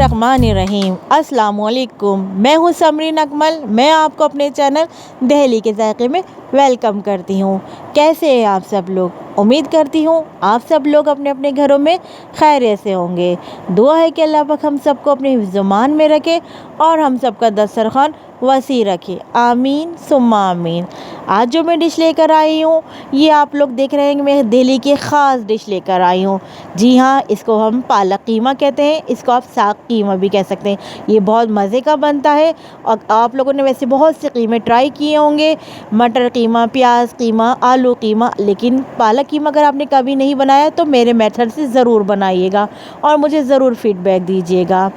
बिस्मिल्लाहिर्रहमानिर्रहीम। अस्सलामुअलैकुम। मैं हूँ समरीन अकमल। मैं आपको अपने चैनल दहली के जायके में वेलकम करती हूँ। कैसे हैं आप सब लोग? उम्मीद करती हूँ आप सब लोग अपने अपने घरों में खैरियत से होंगे। दुआ है कि अल्लाह पाक हम सबको अपने हिफ्ज़-ओ-मान में रखे और हम सबका दस्तरखान वसी रखे। आमीन सुम्मा आमीन। आज जो मैं डिश लेकर आई हूँ, ये आप लोग देख रहे हैं कि मैं दिल्ली की ख़ास डिश लेकर आई हूँ। जी हाँ, इसको हम पालक कीमा कहते हैं, इसको आप साग कीमा भी कह सकते हैं। ये बहुत मज़े का बनता है और आप लोगों ने वैसे बहुत से कीमे ट्राई किए होंगे, मटर कीमा, प्याज कीमा, आलू कीमा, लेकिन पालक कीमा अगर आपने कभी नहीं बनाया तो मेरे मेथड से ज़रूर बनाइएगा और मुझे ज़रूर फीडबैक दीजिएगा।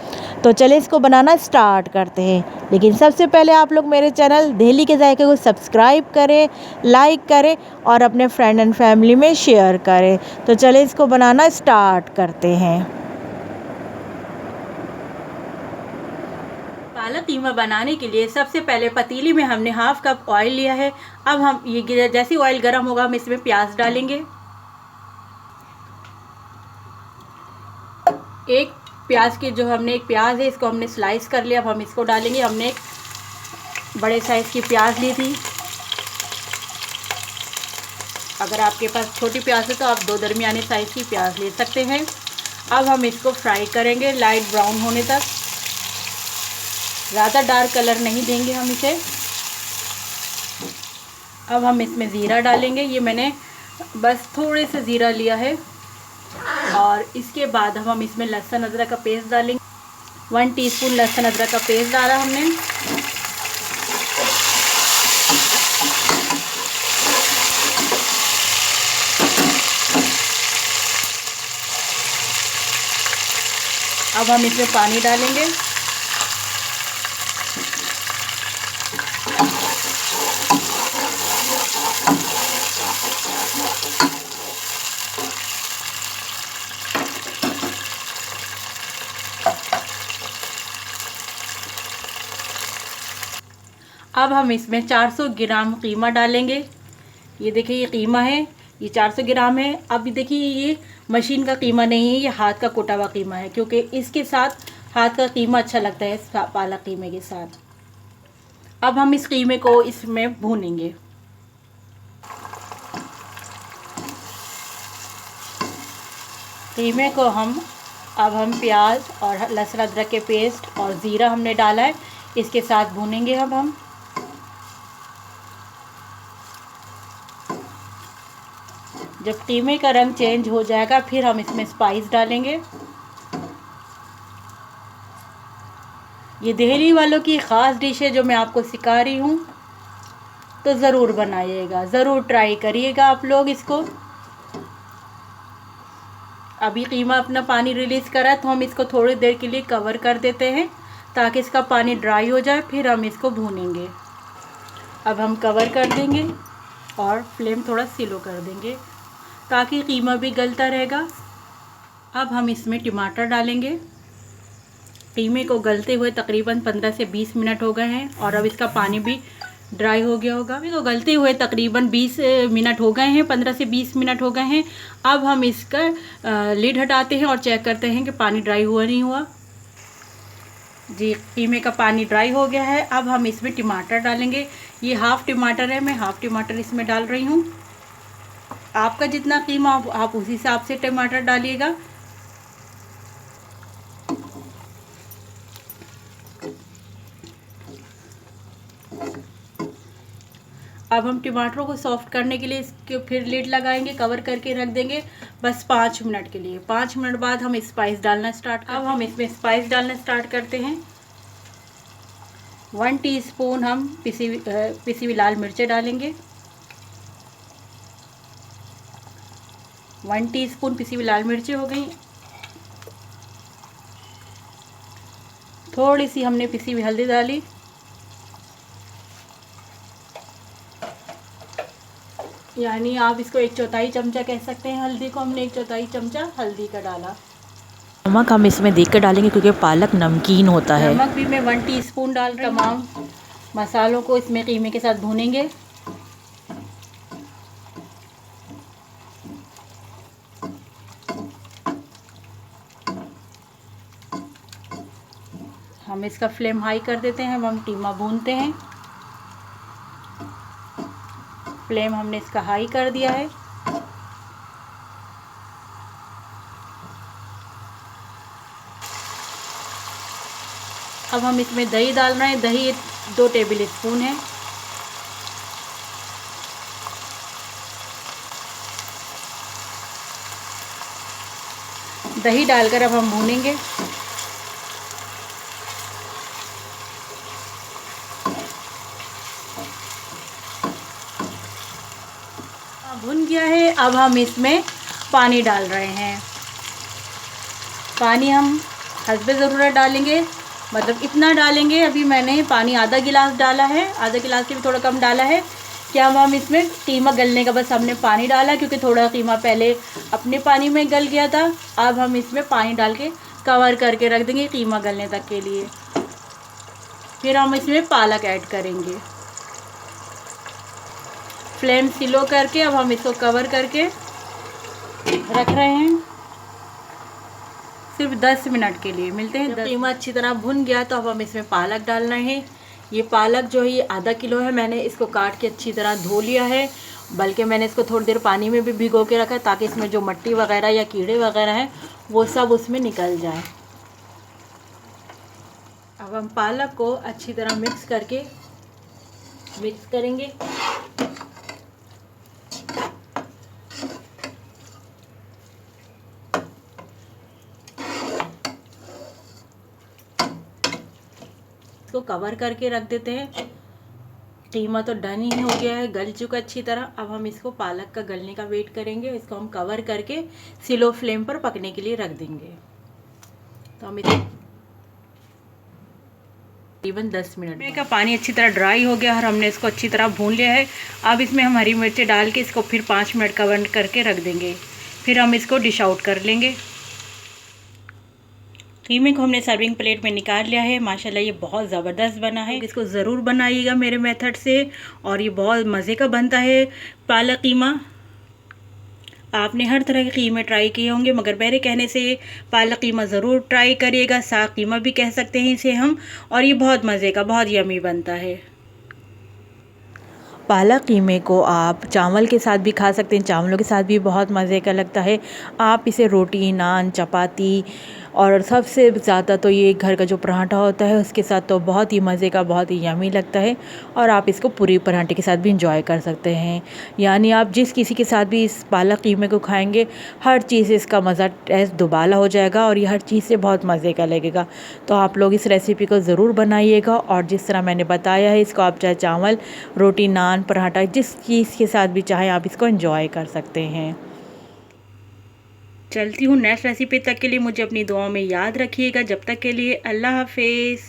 तो चलिए इसको बनाना स्टार्ट करते हैं। लेकिन सबसे पहले आप लोग मेरे चैनल दहली के जायके को सब्सक्राइब करें, लाइक करें और अपने फ्रेंड एंड फैमिली में शेयर करें। तो चलिए इसको बनाना स्टार्ट करते हैं। पालक कीमा बनाने के लिए सबसे पहले पतीली में हमने हाफ कप ऑयल लिया है। अब हम ये जैसे ऑयल गर्म होगा हम इसमें प्याज डालेंगे। एक प्याज के जो हमने एक प्याज है इसको हमने स्लाइस कर लिया। अब हम इसको डालेंगे। हमने एक बड़े साइज़ की प्याज ली थी। अगर आपके पास छोटी प्याज है तो आप दो दरमियाने साइज़ की प्याज ले सकते हैं। अब हम इसको फ्राई करेंगे लाइट ब्राउन होने तक। ज़्यादा डार्क कलर नहीं देंगे हम इसे। अब हम इसमें ज़ीरा डालेंगे। ये मैंने बस थोड़े से ज़ीरा लिया है। और इसके बाद हम इसमें लहसुन अदरक का पेस्ट डालेंगे। 1 टीस्पून लहसुन अदरक का पेस्ट डाला हमने। अब हम इसमें पानी डालेंगे। अब हम इसमें 400 ग्राम कीमा डालेंगे। ये देखिए ये कीमा है, ये 400 ग्राम है। अब देखिए ये मशीन का कीमा नहीं है, ये हाथ का कुटा हुआ कीमा है, क्योंकि इसके साथ हाथ का कीमा अच्छा लगता है पालक कीमे के साथ। अब हम इस कीमे को इसमें भूनेंगे। कीमे को अब हम प्याज और लहसुन अदरक के पेस्ट और ज़ीरा हमने डाला है, इसके साथ भूनेंगे। अब हम जब कीमे का रंग चेंज हो जाएगा फिर हम इसमें स्पाइस डालेंगे। ये दिल्ली वालों की ख़ास डिश है जो मैं आपको सिखा रही हूँ, तो ज़रूर बनाइएगा, ज़रूर ट्राई करिएगा आप लोग इसको। अभी कीमा अपना पानी रिलीज़ करा तो हम इसको थोड़ी देर के लिए कवर कर देते हैं ताकि इसका पानी ड्राई हो जाए, फिर हम इसको भूनेंगे। अब हम कवर कर देंगे और फ्लेम थोड़ा स्लो कर देंगे ताकि कीमा भी गलता रहेगा। अब हम इसमें टमाटर डालेंगे। कीमे को गलते हुए तकरीबन 15 से 20 मिनट हो गए हैं और अब इसका पानी भी ड्राई हो गया होगा। कीमे को गलते हुए तकरीबन 20 मिनट हो गए हैं, 15 से 20 मिनट हो गए हैं। अब हम इसका लिड हटाते हैं और चेक करते हैं कि पानी ड्राई हुआ नहीं हुआ। जी, कीमे का पानी ड्राई हो गया है। अब हम इसमें टमाटर डालेंगे। ये हाफ़ टमाटर है, मैं हाफ़ टमाटर इसमें डाल रही हूँ। आपका जितना कीमा आप उसी हिसाब से टमाटर डालिएगा। अब हम टमाटरों को सॉफ्ट करने के लिए इसके फिर लिड लगाएंगे, कवर करके रख देंगे बस 5 मिनट के लिए। 5 मिनट बाद हम स्पाइस डालना स्टार्ट करते हैं। अब हम इसमें स्पाइस डालना स्टार्ट करते हैं। 1 टीस्पून हम पिसी हुई लाल मिर्चें डालेंगे। 1 टीस्पून पिसी हुई लाल मिर्चें हो गई। थोड़ी सी हमने पिसी हुई हल्दी डाली। यानी आप इसको 1/4 चमचा कह सकते हैं। हल्दी को हमने 1/4 चमचा हल्दी का डाला। नमक हम इसमें देख कर डालेंगे क्योंकि पालक नमकीन होता है। नमक भी मैं 1 टीस्पून डाल रही हूँ। तमाम मसालों को इसमें कीमे के साथ भूनेंगे। हम इसका फ्लेम हाई कर देते हैं। अब हम कीमा भूनते हैं। फ्लेम हमने इसका हाई कर दिया है। अब हम इसमें दही डाल रहे हैं। दही 2 टेबल स्पून है। दही डालकर अब हम भूनेंगे। भुन गया है। अब हम इसमें पानी डाल रहे हैं। पानी हम हस्बे ज़रूरत डालेंगे, मतलब इतना डालेंगे। अभी मैंने पानी आधा गिलास डाला है, आधा गिलास से भी थोड़ा कम डाला है। क्या हम इसमें कीमा गलने का बस हमने पानी डाला, क्योंकि थोड़ा कीमा पहले अपने पानी में गल गया था। अब हम इसमें पानी डाल के कवर करके रख देंगे कीमा गलने तक के लिए। फिर हम इसमें पालक ऐड करेंगे। फ्लेम स्लो करके अब हम इसको कवर करके रख रहे हैं सिर्फ 10 मिनट के लिए। मिलते हैं। कीमा अच्छी तरह भुन गया तो अब हम इसमें पालक डाल रहे हैं। ये पालक जो है ये आधा किलो है। मैंने इसको काट के अच्छी तरह धो लिया है, बल्कि मैंने इसको थोड़ी देर पानी में भी भिगो के रखा है, ताकि इसमें जो मट्टी वगैरह या कीड़े वगैरह हैं वो सब उसमें निकल जाए। अब हम पालक को अच्छी तरह मिक्स करेंगे। इसको कवर करके रख देते हैं। कीमा तो डन ही हो गया है, गल चुका अच्छी तरह। अब हम इसको पालक का गलने का वेट करेंगे। इसको हम कवर करके स्लो फ्लेम पर पकने के लिए रख देंगे। तो हम इसे तकरीबन 10 मिनट का पानी अच्छी तरह ड्राई हो गया और हमने इसको अच्छी तरह भून लिया है। अब इसमें हम हरी मिर्ची डाल के इसको फिर 5 मिनट कवर करके रख देंगे। फिर हम इसको डिश आउट कर लेंगे। कीमे को हमने सर्विंग प्लेट में निकाल लिया है। माशाल्लाह ये बहुत ज़बरदस्त बना है। इसको ज़रूर बनाइएगा मेरे मेथड से, और ये बहुत मज़े का बनता है पालक कीमा। आपने हर तरह के कीमे ट्राई किए होंगे, मगर मेरे कहने से पालक कीमा ज़रूर ट्राई करिएगा। साग कीमा भी कह सकते हैं इसे हम, और ये बहुत मज़े का, बहुत यमी बनता है। पालक कीमे को आप चावल के साथ भी खा सकते हैं, चावलों के साथ भी बहुत मज़े का लगता है। आप इसे रोटी, नान, चपाती और सबसे ज़्यादा तो ये घर का जो पराठा होता है उसके साथ तो बहुत ही मज़े का, बहुत ही यमी लगता है। और आप इसको पूरी पराठे के साथ भी इंजॉय कर सकते हैं। यानी आप जिस किसी के साथ भी इस पालक कीमे को खाएंगे, हर चीज़ से इसका मज़ा टेस्ट दुबाला हो जाएगा और ये हर चीज़ से बहुत मज़े का लगेगा। तो आप लोग इस रेसिपी को ज़रूर बनाइएगा, और जिस तरह मैंने बताया है, इसको आप चाहे चावल, रोटी, नान, पराठा, जिस चीज़ के साथ भी चाहें आप इसको एंजॉय कर सकते हैं। चलती हूँ नेक्स्ट रेसिपी तक के लिए। मुझे अपनी दुआओं में याद रखिएगा। जब तक के लिए अल्लाह हाफिज़।